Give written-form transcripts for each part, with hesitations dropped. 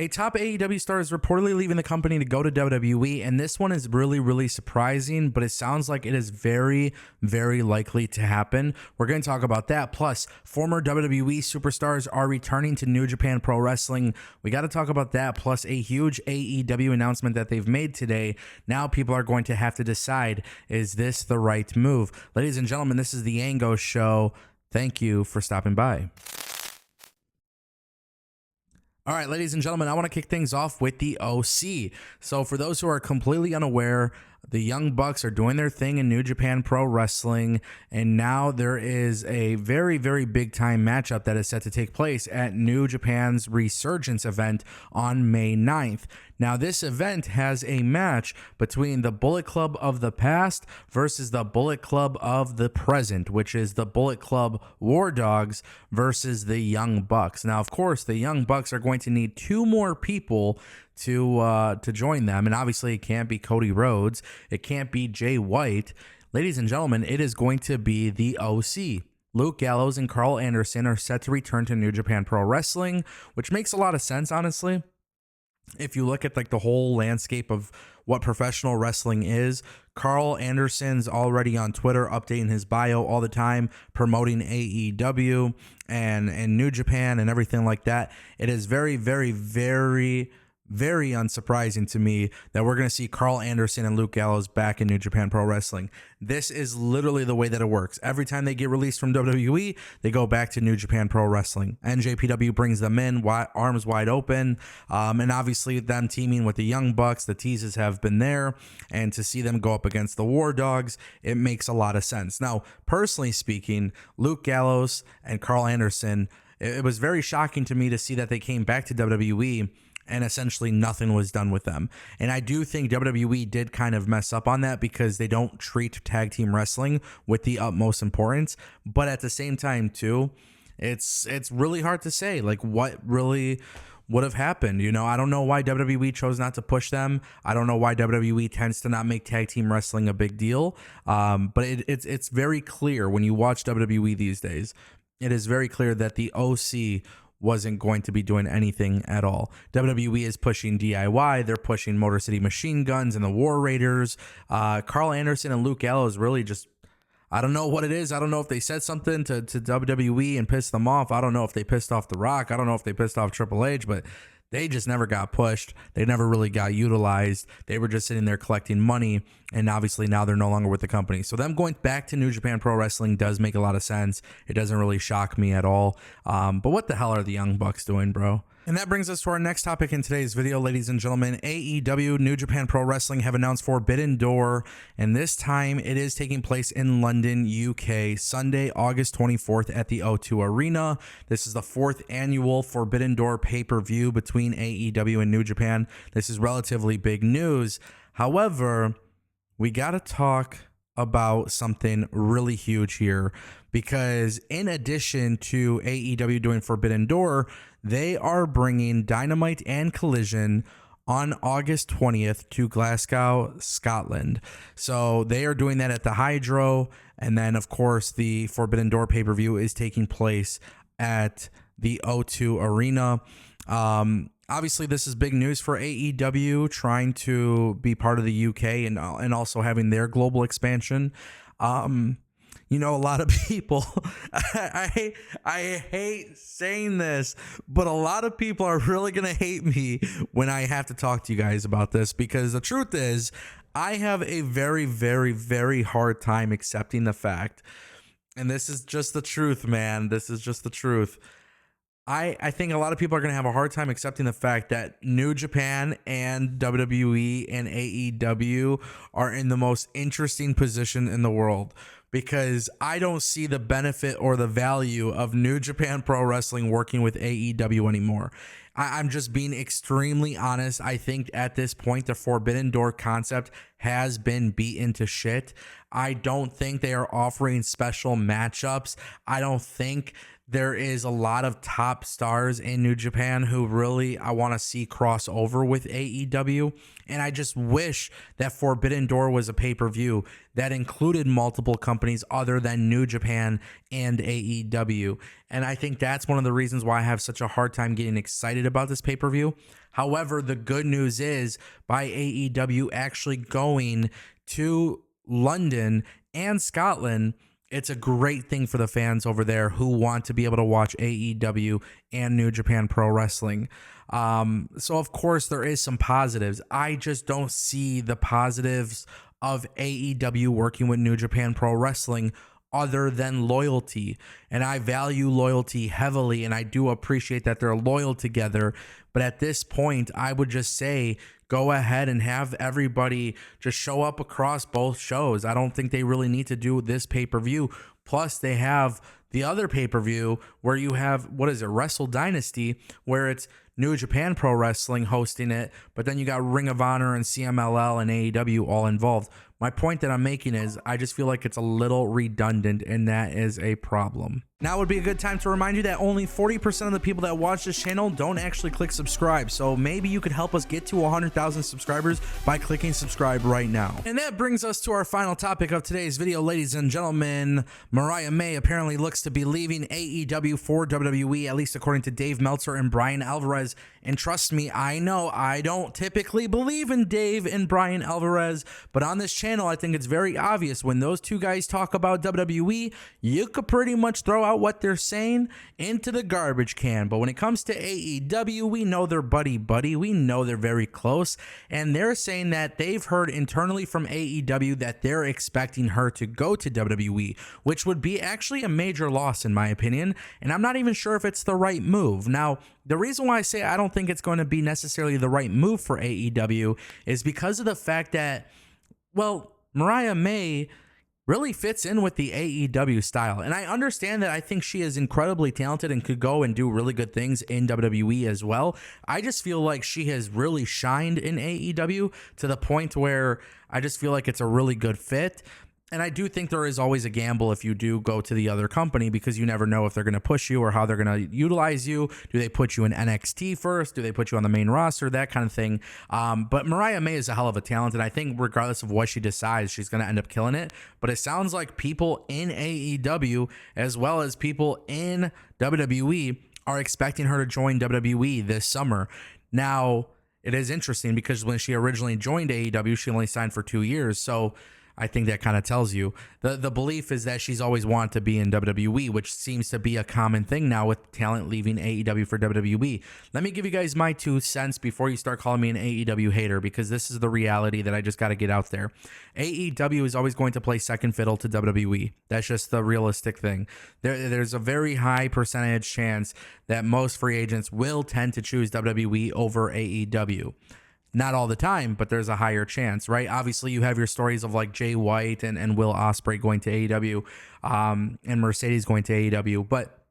A top AEW star is reportedly leaving the company to go to WWE, and this one is really, really surprising, but it sounds like it is very, very likely to happen. We're going to talk about that. Plus, former WWE superstars are returning to New Japan Pro Wrestling. We got to talk about that, plus a huge AEW announcement that they've made today. Now people are going to have to decide, is this the right move? Ladies and gentlemen, this is the Ango Show. Thank you for stopping by. All right, ladies and gentlemen, I want to kick things off with the OC. So for those who are completely unaware, the Young Bucks are doing their thing in New Japan Pro Wrestling, and now there is a very, very big time matchup that is set to take place at New Japan's Resurgence event on May 9th. Now, this event has a match between the Bullet Club of the past versus the Bullet Club of the present, which is the Bullet Club War Dogs versus the Young Bucks. Now, of course, the Young Bucks are going to need two more people to join them, and obviously it can't be Cody Rhodes, it can't be Jay White. Ladies and gentlemen, it is going to be the OC. Luke Gallows and Carl Anderson are set to return to New Japan Pro Wrestling, which makes a lot of sense, honestly. If you look at like the whole landscape of what professional wrestling is, Carl Anderson's already on Twitter updating his bio all the time, promoting AEW and New Japan and everything like that. It is very, very, very unsurprising to me that we're going to see Carl Anderson and Luke Gallows back in New Japan Pro Wrestling. This is literally the way that it works. Every time they get released from WWE, they go back to New Japan Pro Wrestling. NJPW brings them in, arms wide open, and obviously them teaming with the Young Bucks, the teases have been there, and to see them go up against the War Dogs, it makes a lot of sense. Now, personally speaking, Luke Gallows and Carl Anderson, it was very shocking to me to see that they came back to WWE and essentially nothing was done with them. And I do think WWE did kind of mess up on that because they don't treat tag team wrestling with the utmost importance. But at the same time, too, it's really hard to say, like, what really would have happened. You know, I don't know why WWE chose not to push them. I don't know why WWE tends to not make tag team wrestling a big deal. But it's very clear when you watch WWE these days, it is very clear that the OC wasn't going to be doing anything at all. WWE is pushing DIY. They're pushing Motor City Machine Guns and the War Raiders. Carl Anderson and Luke Gallows really just, I don't know what it is. I don't know if they said something to WWE and pissed them off. I don't know if they pissed off The Rock. I don't know if they pissed off Triple H, but they just never got pushed. They never really got utilized. They were just sitting there collecting money, and obviously now they're no longer with the company. So them going back to New Japan Pro Wrestling does make a lot of sense. It doesn't really shock me at all. But what the hell are the Young Bucks doing, bro? And that brings us to our next topic in today's video, ladies and gentlemen. AEW, New Japan Pro Wrestling, have announced Forbidden Door, and this time it is taking place in London, UK, Sunday, August 24th at the O2 Arena. This is the 4th annual Forbidden Door pay-per-view between AEW and New Japan. This is relatively big news. However, we got to talk about something really huge here, because in addition to AEW doing Forbidden Door, they are bringing Dynamite and Collision on August 20th to Glasgow, Scotland. So they are doing that at the Hydro, and then of course the Forbidden Door pay-per-view is taking place at the O2 Arena. Obviously, this is big news for AEW trying to be part of the UK and also having their global expansion. You know, a lot of people, I hate saying this, but a lot of people are really going to hate me when I have to talk to you guys about this, because the truth is, I have a very, very, very hard time accepting the fact, and this is just the truth, man. This is just the truth. I think a lot of people are going to have a hard time accepting the fact that New Japan and WWE and AEW are in the most interesting position in the world, because I don't see the benefit or the value of New Japan Pro Wrestling working with AEW anymore. I'm just being extremely honest. I think at this point, the Forbidden Door concept has been beaten to shit. I don't think they are offering special matchups. I don't think there is a lot of top stars in New Japan who really I want to see cross over with AEW. And I just wish that Forbidden Door was a pay-per-view that included multiple companies other than New Japan and AEW. And I think that's one of the reasons why I have such a hard time getting excited about this pay-per-view. However, the good news is by AEW actually going to London and Scotland, it's a great thing for the fans over there who want to be able to watch AEW and New Japan Pro Wrestling. So, of course, there is some positives. I just don't see the positives of AEW working with New Japan Pro Wrestling other than loyalty. And I value loyalty heavily, and I do appreciate that they're loyal together. But at this point, I would just say, go ahead and have everybody just show up across both shows. I don't think they really need to do this pay-per-view. Plus, they have the other pay-per-view where you have, Wrestle Dynasty, where it's New Japan Pro Wrestling hosting it, but then you got Ring of Honor and CMLL and AEW all involved. My point that I'm making is I just feel like it's a little redundant, and that is a problem. Now would be a good time to remind you that only 40% of the people that watch this channel don't actually click subscribe. So maybe you could help us get to 100,000 subscribers by clicking subscribe right now. And that brings us to our final topic of today's video, ladies and gentlemen. Mariah May apparently looks to be leaving AEW for WWE, at least according to Dave Meltzer and Brian Alvarez. And trust me, I know I don't typically believe in Dave and Brian Alvarez, but on this channel, I think it's very obvious when those two guys talk about WWE, you could pretty much throw out what they're saying into the garbage can. But when it comes to AEW, we know they're buddy-buddy. We know they're very close. And they're saying that they've heard internally from AEW that they're expecting her to go to WWE, which would be actually a major loss in my opinion. And I'm not even sure if it's the right move. Now, the reason why I say I don't think it's going to be necessarily the right move for AEW is because of the fact that, well, Mariah May really fits in with the AEW style. And I understand that I think she is incredibly talented and could go and do really good things in WWE as well. I just feel like she has really shined in AEW to the point where I just feel like it's a really good fit. And I do think there is always a gamble if you do go to the other company because you never know if they're going to push you or how they're going to utilize you. Do they put you in NXT first? Do they put you on the main roster? That kind of thing. But Mariah May is a hell of a talent, and I think regardless of what she decides, she's going to end up killing it. But it sounds like people in AEW as well as people in WWE are expecting her to join WWE this summer. Now, it is interesting because when she originally joined AEW, she only signed for 2 years. So I think that kind of tells you the belief is that she's always wanted to be in WWE, which seems to be a common thing now with talent leaving AEW for WWE. Let me give you guys my 2 cents before you start calling me an AEW hater, because this is the reality that I just got to get out there. AEW is always going to play second fiddle to WWE. That's just the realistic thing. There's a very high percentage chance that most free agents will tend to choose WWE over AEW. Not all the time, but there's a higher chance, right? Obviously, you have your stories of like Jay White and Will Ospreay going to AEW, and Mercedes going to AEW. But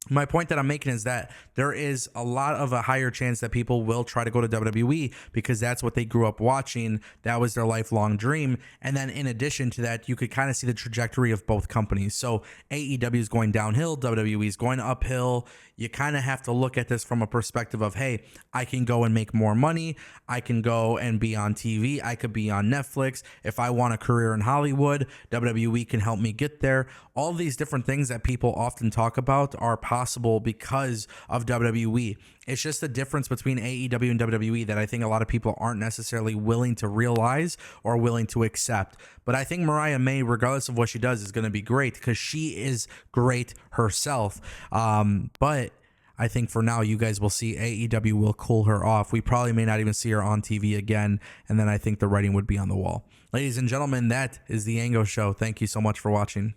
my point that I'm making is that there is a lot of a higher chance that people will try to go to WWE because that's what they grew up watching. That was their lifelong dream. And then in addition to that, you could kind of see the trajectory of both companies. So AEW is going downhill, WWE is going uphill. You kind of have to look at this from a perspective of, hey, I can go and make more money. I can go and be on TV. I could be on Netflix. If I want a career in Hollywood, WWE can help me get there. All these different things that people often talk about are possible because of WWE. It's just the difference between AEW and WWE that I think a lot of people aren't necessarily willing to realize or willing to accept. But I think Mariah May, regardless of what she does, is going to be great because she is great herself. But I think for now, you guys will see AEW will cool her off. We probably may not even see her on TV again. And then I think the writing would be on the wall. Ladies and gentlemen, that is the Ango Show. Thank you so much for watching.